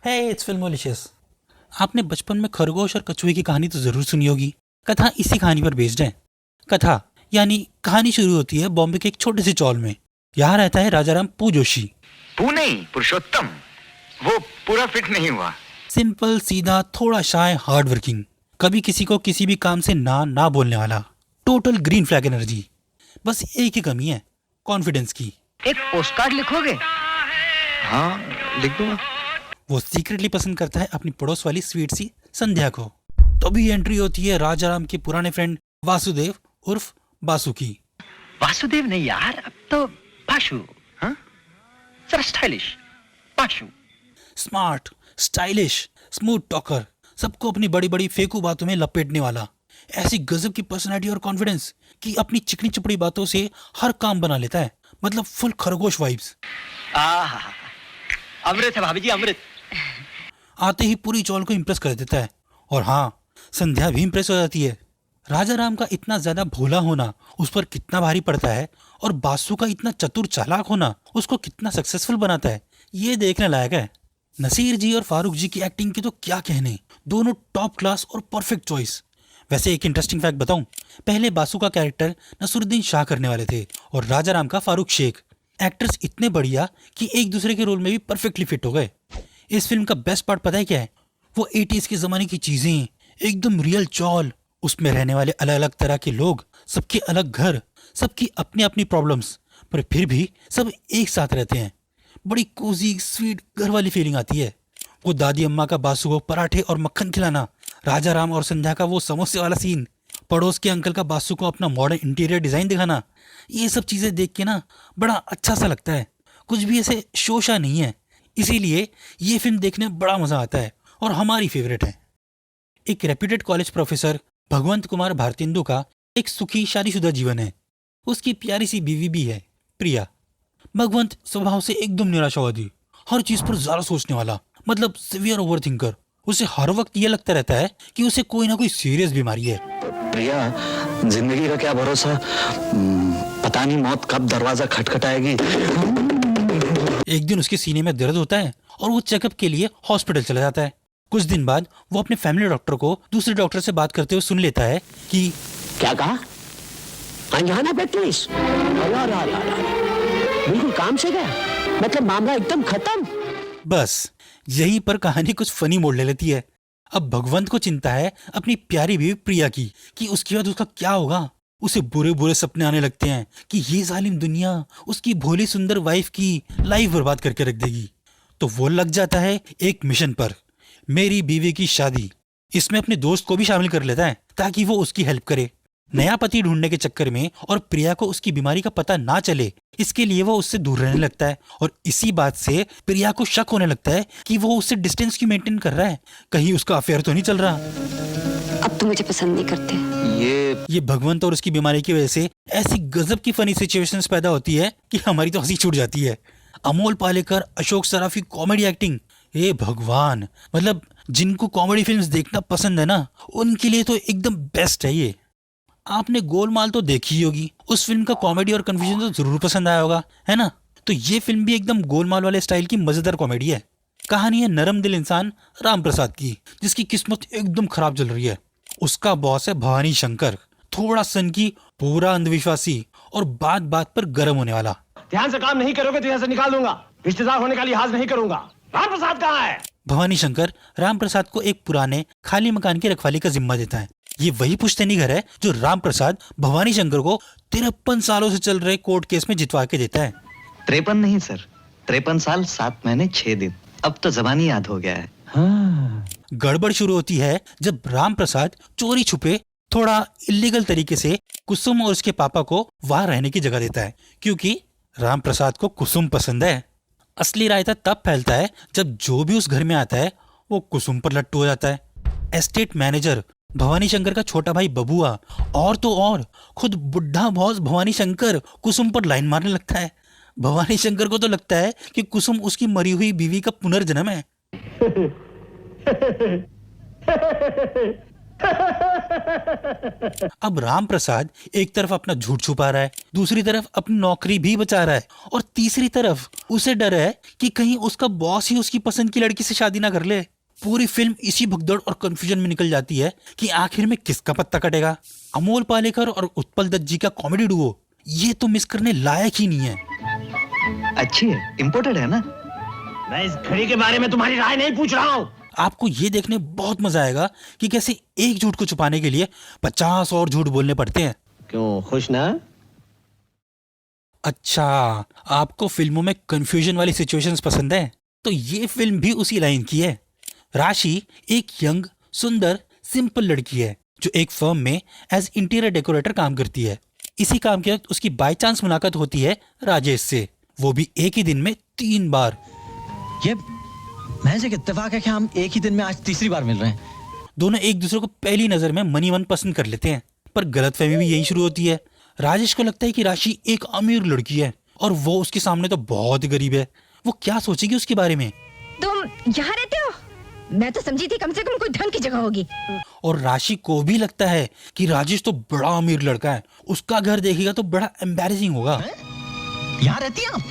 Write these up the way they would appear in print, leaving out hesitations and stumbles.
है इट्स फिल्मोलिशियस। आपने बचपन में खरगोश और कछुए की कहानी तो जरूर सुनी होगी। कथा इसी कहानी पर बेस्ड है। कथा यानी कहानी शुरू होती है बॉम्बे के एक छोटे से चौल में। यहाँ रहता है राजाराम पू जोशी। पू नहीं, पुरुषोत्तम। वो पूरा फिट नहीं हुआ। सिंपल, सीधा, थोड़ा शाय, हार्ड वर्किंग, कभी किसी को किसी भी काम से ना ना बोलने वाला, टोटल ग्रीन फ्लैग एनर्जी। बस एक ही कमी है, कॉन्फिडेंस की। एक पोस्ट कार्ड लिखोगे? हाँ, लिख दूंगा। वो सीक्रेटली पसंद करता है अपनी पड़ोस वाली स्वीट सी संध्या को। तभी एंट्री होती है राजाराम के पुराने फ्रेंड वासुदेव उर्फ बासु की। वासुदेव नहीं यार, अब तो पाशु। हाँ, जरा stylish पाशु। Smart, stylish, smooth talker, सबको अपनी बड़ी बड़ी फेकू बातों में लपेटने वाला। ऐसी गजब की पर्सनैलिटी और कॉन्फिडेंस कि अपनी चिकनी चपड़ी बातों से हर काम बना लेता है। मतलब फुल खरगोश वाइब्स। अमृत है भाभी जी, अमृत। आते ही पूरी चौल को इम्प्रेस कर देता है। और हाँ, संध्या भी इम्प्रेस हो जाती है। राजाराम का इतना ज्यादा भोला होना उस पर कितना भारी पड़ता है, और बासु का इतना चतुर चालाक होना उसको कितना सक्सेसफुल बनाता है, ये देखने लायक है। नसीर जी और फारूक जी की एक्टिंग के तो क्या कहने, दोनों टॉप क्लास और परफेक्ट चॉइस। वैसे एक इंटरेस्टिंग फैक्ट बताऊं, पहले बासु का कैरेक्टर नसरुद्दीन शाह करने वाले थे और राजाराम का फारूक शेख। एक्टर्स इतने बढ़िया कि एक दूसरे के रोल में भी परफेक्टली फिट हो गए। इस फिल्म का बेस्ट पार्ट पता है क्या है? वो 80s के ज़माने की चीज़ें, एकदम रियल चौल, उसमें रहने वाले अलग अलग तरह के लोग, सबके अलग घर, सबकी अपनी अपनी प्रॉब्लम्स, पर फिर भी सब एक साथ रहते हैं। बड़ी कोजी स्वीट घर वाली फीलिंग आती है। वो दादी अम्मा का बासु को पराठे और मक्खन खिलाना, राजाराम और संध्या का वो समोसे वाला सीन, पड़ोस के अंकल का बासु को अपना मॉडर्न इंटीरियर डिज़ाइन दिखाना, ये सब चीज़ें देख के ना बड़ा अच्छा सा लगता है। कुछ भी ऐसे शोशा नहीं है। इसीलिए ये फिल्म देखने में बड़ा मज़ा आता है और हमारी फेवरेट है। एक रेप्यूटेड कॉलेज प्रोफेसर भगवंत कुमार भारतेंदु का एक सुखी शादीशुदा जीवन है। उसकी प्यारी सी बीवी भी है, प्रिया। भगवंत स्वभाव से एकदम निराशावादी, हर चीज पर ज्यादा सोचने वाला, मतलब सिवियर ओवर थिंकर। उसे हर वक्त ये लगता रहता है कि उसे कोई ना कोई सीरियस बीमारी है। प्रिया, जिंदगी का क्या भरोसा, पता नहीं मौत कब दरवाजा खटखटाएगी। एक दिन उसके सीने में दर्द होता है और वो चेकअप के लिए हॉस्पिटल चला जाता है। कुछ दिन बाद वो अपने फैमिली डॉक्टर को दूसरे डॉक्टर से बात करते हुए सुन लेता है कि क्या कहा? अनजाना पेट्रिस, बिल्कुल काम से गया, मतलब मामला एकदम खत्म। बस यहीं पर कहानी कुछ फनी मोड़ ले लेती है। अब भगवंत को चिंता है अपनी प्यारी बीवी प्रिया की कि उसके बाद उसका क्या होगा। उसे बुरे बुरे सपने आने लगते हैं कि ये जालिम दुनिया उसकी भोली सुंदर वाइफ की लाइफ बर्बाद करके रख देगी। तो वो लग जाता है एक मिशन पर, मेरी बीवी की शादी। इसमें अपने दोस्त को भी शामिल कर लेता है ताकि वो उसकी हेल्प करे। नया पति ढूंढने के चक्कर में और प्रिया को उसकी बीमारी का पता ना चले, इसके लिए वो उससे दूर रहने लगता है। और इसी बात से प्रिया को शक होने लगता है कि वो उससे डिस्टेंस क्यों मेंटेन कर रहा है, कहीं उसका अफेयर तो नहीं चल रहा। अब तो मुझे पसंद नहीं करते। ये भगवंत और उसकी बीमारी की वजह से ऐसी गजब की फनी सिचुएशंस पैदा होती है कि हमारी तो हंसी छूट जाती है। अमोल पालेकर, अशोक सराफी कॉमेडी एक्टिंग, ये भगवान, मतलब जिनको कॉमेडी फिल्म्स देखना पसंद है ना, उनके लिए तो एकदम बेस्ट है ये। आपने गोलमाल तो देखी ही होगी, उस फिल्म का कॉमेडी और कन्फ्यूजन तो जरूर पसंद आया होगा, है ना? तो ये फिल्म भी एकदम गोलमाल वाले स्टाइल की मजेदार कॉमेडी है। कहानी है नरम दिल इंसान राम प्रसाद की, जिसकी किस्मत एकदम खराब चल रही है। उसका बॉस है भवानी शंकर, थोड़ा सनकी, पूरा अंधविश्वासी और बात बात पर गर्म होने वाला। ध्यान से काम नहीं करोगे तो यहाँ से निकाल दूंगा। रिश्तेदार होने का लिहाज नहीं करूंगा। राम प्रसाद कहाँ है? भवानी शंकर राम प्रसाद को एक पुराने खाली मकान की रखवाली का जिम्मा देता है। ये वही पुश्तैनी घर है जो राम प्रसाद भवानी शंकर को 53 सालों से चल रहे कोर्ट केस में जितवा के देता है। 53 नहीं सर, 53 साल 7 महीने 6 दिन। अब तो जबानी याद हो गया है। हाँ। गड़बड़ शुरू होती है जब राम प्रसाद चोरी छुपे थोड़ा इलीगल तरीके से कुसुम और उसके पापा को वहां रहने की जगह देता है, क्योंकि राम प्रसाद को कुसुम पसंद है। असली रायता तब फैलता है जब जो भी उस घर में आता है वो कुसुम पर लट्टू हो जाता है। एस्टेट मैनेजर भवानी शंकर का छोटा भाई बबुआ और तो और खुद बुढ़ा बॉस भवानी शंकर कुसुम पर लाइन मारने लगता है। भवानी शंकर को तो लगता है कि कुसुम उसकी मरी हुई बीवी का पुनर्जन्म है। अब राम प्रसाद एक तरफ अपना झूठ छुपा रहा है, दूसरी तरफ अपनी नौकरी भी बचा रहा है, और तीसरी तरफ उसे डर है कि कहीं उसका बॉस ही उसकी पसंद की लड़की से शादी ना कर ले। पूरी फिल्म इसी भगदड़ और कंफ्यूजन में निकल जाती है कि आखिर में किसका पत्ता कटेगा। अमोल पालेकर और उत्पल दत्त जी का कॉमेडी डुओ ये तो मिस करने लायक ही नहीं है। अच्छी है, इम्पोर्टेड है ना? मैं इस घड़ी के बारे में तुम्हारी राय नहीं पूछ रहा हूँ। आपको ये देखने बहुत मजा आएगा कि कैसे एक झूठ को छुपाने के लिए 50 और झूठ बोलने पड़ते हैं। क्यों, खुश ना? अच्छा, आपको फिल्मों में कंफ्यूजन वाली सिचुएशंस पसंद है, तो ये फिल्म भी उसी लाइन की है। राशि एक यंग, सुंदर, सिंपल लड़की है जो एक फर्म में एज इंटीरियर डेकोरेटर काम करती है। इसी काम के वक्त उसकी बाय चांस मुलाकात होती है राजेश से, वो भी एक ही दिन में 3 बार। ये महज एक इत्तेफाक है कि हम एक ही दिन में आज तीसरी बार मिल रहे हैं। दोनों एक दूसरे को पहली नजर में मनी मन पसंद कर लेते हैं, पर गलतफहमी भी यही शुरू होती है। राजेश को लगता है कि राशि एक अमीर लड़की है और वो उसके सामने तो बहुत ही गरीब है। वो क्या सोचेगी उसके बारे में। तुम यहाँ रहते हो? मैं तो समझी थी कम से कम कोई ढंग की जगह होगी। और राशि को भी लगता है कि राजेश तो बड़ा अमीर लड़का है, उसका घर देखेगा तो बड़ा एम्बैरेसिंग होगा। यहाँ रहती हैं आप?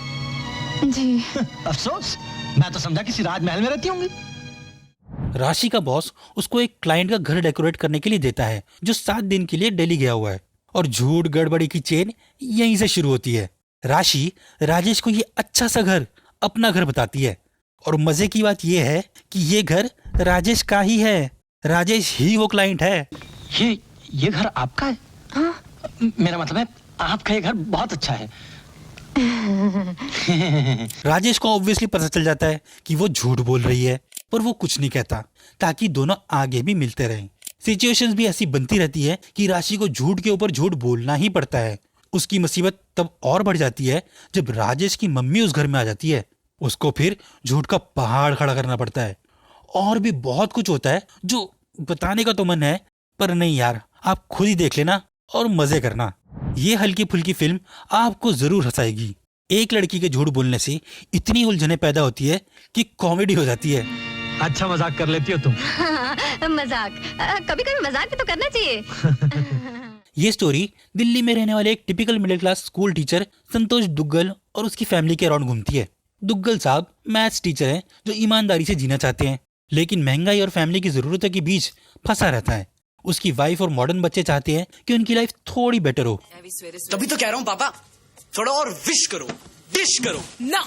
जी। अफसोस, मैं तो समझा किसी राजमहल में रहती होंगी। राशि का बॉस उसको एक क्लाइंट का घर डेकोरेट करने के लिए देता है जो 7 दिन के लिए दिल्ली गया हुआ है, और झूठ गड़बड़ी की चेन यहीं से शुरू होती है। राशि राजेश को ये अच्छा सा घर अपना घर बताती है, और मजे की बात यह है कि ये घर राजेश का ही है, राजेश ही वो क्लाइंट है। ये घर आपका है? हाँ? मेरा मतलब है आपका ये घर बहुत अच्छा है। राजेश को ऑब्वियसली पता चल जाता है कि वो झूठ बोल रही है, पर वो कुछ नहीं कहता ताकि दोनों आगे भी मिलते रहें। सिचुएशंस भी ऐसी बनती रहती है कि राशि को झूठ के ऊपर झूठ बोलना ही पड़ता है। उसकी मुसीबत तब और बढ़ जाती है जब राजेश की मम्मी उस घर में आ जाती है। उसको फिर झूठ का पहाड़ खड़ा करना पड़ता है, और भी बहुत कुछ होता है जो बताने का तो मन है, पर नहीं यार, आप खुद ही देख लेना और मजे करना। ये हल्की फुल्की फिल्म आपको जरूर हंसाएगी। एक लड़की के झूठ बोलने से इतनी उलझने पैदा होती है कि कॉमेडी हो जाती है। अच्छा मजाक कर लेती हो तुम। मजाक कभी कभी मजाक भी तो करना चाहिए। ये स्टोरी दिल्ली में रहने वाले एक typical middle class school teacher Santosh Duggal और उसकी फैमिली के अराउंड घूमती है। दुग्गल साहब मैथ्स टीचर हैं जो ईमानदारी से जीना चाहते हैं, लेकिन महंगाई और फैमिली की जरूरतों के बीच फंसा रहता है। उसकी वाइफ और मॉडर्न बच्चे चाहते हैं कि उनकी लाइफ थोड़ी बेटर हो। तभी तो कह रहा हूँ पापा, थोड़ा और विश करो, डिश करो ना।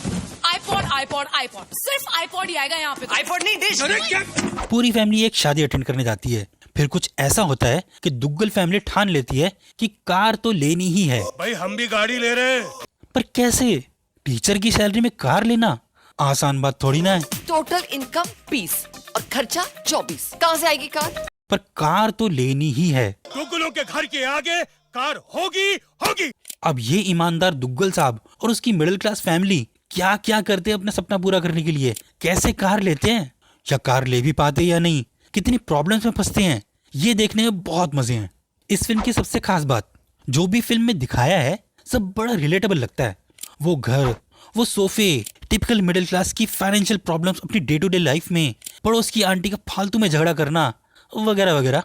आईपॉड आईपॉड आईपॉड, सिर्फ आईपॉड ही आएगा यहाँ पे। आईपॉड नहीं, डिश। अरे क्या? पूरी फैमिली एक शादी अटेंड करने जाती है। फिर कुछ ऐसा होता है कि दुग्गल फैमिली ठान लेती है कि कार तो लेनी ही है। भाई हम भी गाड़ी ले रहे हैं। पर कैसे? टीचर की सैलरी में कार लेना आसान बात थोड़ी ना है। टोटल इनकम 20 और खर्चा 24, कहाँ से आएगी कार? पर कार तो लेनी ही है। दुग्गलों के घर के आगे कार होगी होगी। अब ये ईमानदार दुग्गल साहब और उसकी मिडिल क्लास फैमिली क्या क्या करते हैं अपना सपना पूरा करने के लिए, कैसे कार लेते हैं, या कार ले भी पाते या नहीं, कितनी प्रॉब्लम्स में फंसते हैं, ये देखने में बहुत मजे हैं। इस फिल्म की सबसे खास बात, जो भी फिल्म में दिखाया है सब बड़ा रिलेटेबल लगता है। वो घर, वो सोफे, टिपिकल मिडिल क्लास की फाइनेंशियल प्रॉब्लम्स अपनी डे टू डे लाइफ में, पड़ोस की आंटी का फालतू में झगड़ा करना वगैरह वगैरह,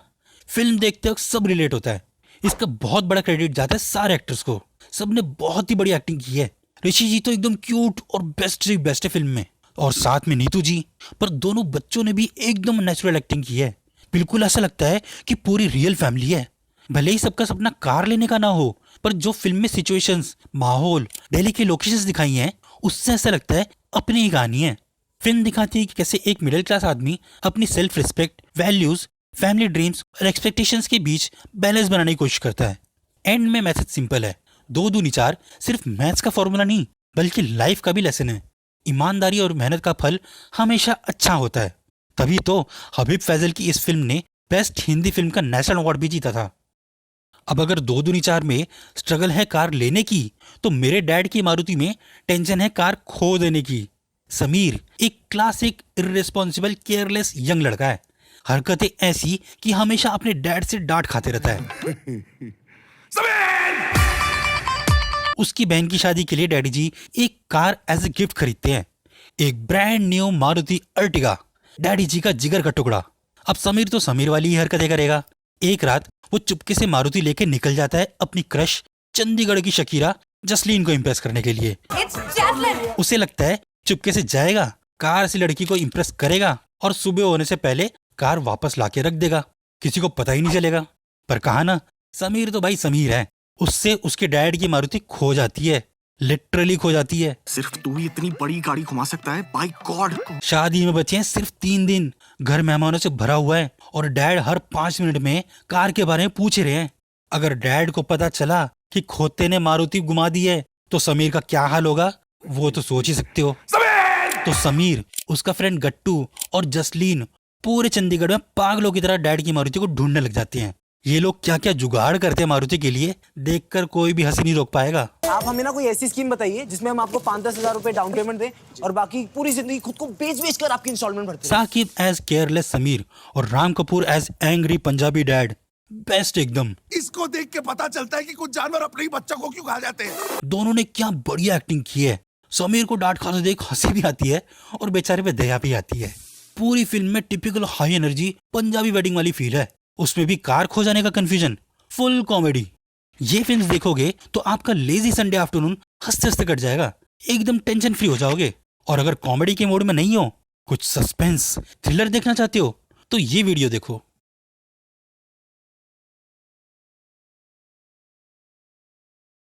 फिल्म देखते वक्त सब रिलेट होता है। इसका बहुत बड़ा क्रेडिट जाता है सारे एक्टर्स को, सबने बहुत ही बड़ी एक्टिंग की है। ऋषि जी तो एकदम क्यूट और बेस्ट से बेस्ट है फिल्म में, और साथ में नीतू जी, पर दोनों बच्चों ने भी एकदम नेचुरल एक्टिंग की है। बिल्कुल ऐसा लगता है कि पूरी रियल फैमिली है। भले ही सबका सपना कार लेने का ना हो, पर जो फिल्म में सिचुएशंस, माहौल, दिल्ली की लोकेशंस दिखाई हैं, उससे ऐसा लगता है अपनी ही कहानी है। फिल्म दिखाती है कि कैसे एक मिडिल क्लास आदमी अपनी self respect, values, family dreams और एक्सपेक्टेशंस के बीच बैलेंस बनाने की कोशिश करता है। एंड में मैसेज सिंपल है, 2 दूनी 4 सिर्फ मैथ्स का फॉर्मूला नहीं बल्कि लाइफ का भी लेसन है। ईमानदारी और मेहनत का फल हमेशा अच्छा होता है। तभी तो हबीब फैजल की इस फिल्म ने बेस्ट हिंदी फिल्म का नेशनल अवार्ड भी जीता था। अब अगर 2 दूनी 4 में स्ट्रगल है कार लेने की, तो मेरे डैड की मारुति में टेंशन है कार खो देने की। समीर एक क्लासिक इररिस्पॉन्सिबल केयरलेस यंग लड़का है, हरकतें ऐसी कि हमेशा अपने डैड से डांट खाते रहता है। उसकी बहन की शादी के लिए डैडी जी एक कार एज ए गिफ्ट खरीदते हैं, एक brand new Maruti Ertiga. Daddy ji का जिगर का टुकड़ा। अब समीर तो समीर वाली ही हरकतें करेगा। एक रात वो चुपके से मारुति लेके निकल जाता है अपनी क्रश चंडीगढ़ की शकीरा जसलीन को इम्प्रेस करने के लिए। उसे लगता है चुपके से जाएगा, कार से लड़की को इम्प्रेस करेगा और सुबह होने से पहले कार वापस लाके रख देगा, किसी को पता ही नहीं चलेगा। पर कहा ना, समीर तो भाई समीर है। उससे उसके डैड की मारुति खो जाती है, लिटरली खो जाती है। सिर्फ तू ही इतनी बड़ी गाड़ी घुमा सकता है, बाय गॉड। शादी में बचे हैं सिर्फ 3 दिन, घर मेहमानों से भरा हुआ है और डैड हर 5 मिनट में कार के बारे में पूछ रहे हैं। अगर डैड को पता चला कि खोते ने मारुति घुमा दी है तो समीर का क्या हाल होगा वो तो सोच ही सकते हो। तो समीर, उसका फ्रेंड गट्टू और जसलीन पूरे चंडीगढ़ में पागलों की तरह डैड की मारुति को ढूंढने लग जाते हैं। ये लोग क्या क्या जुगाड़ करते हैं मारुति के लिए, देखकर कोई भी हंसी नहीं रोक पाएगा। आप हमें ना कोई ऐसी स्कीम बताइए जिसमें हम आपको 5-10 हजार रुपए डाउन पेमेंट दें और बाकी पूरी जिंदगी खुद को बेच कर आपकी इंस्टॉलमेंट भरते हैं। साकिब एज केयरलेस समीर और Ram Kapoor as angry Punjabi dad, best एकदम। इसको देख के पता चलता है कि कुछ जानवर अपने ही बच्चों को क्यों खा जाते हैं। दोनों ने क्या बढ़िया एक्टिंग की है। समीर को डांट खाते देख हंसी भी आती है और बेचारे पे दया भी आती है। पूरी फिल्म में typical high energy Punjabi wedding वाली फील है, उसमें भी कार खो जाने का कंफ्यूजन, फुल कॉमेडी। ये फिल्म देखोगे तो आपका लेजी संडे आफ्टरनून हंसते हंसते कट जाएगा, एकदम टेंशन फ्री हो जाओगे। और अगर कॉमेडी के मोड में नहीं हो, कुछ सस्पेंस थ्रिलर देखना चाहते हो तो ये वीडियो देखो।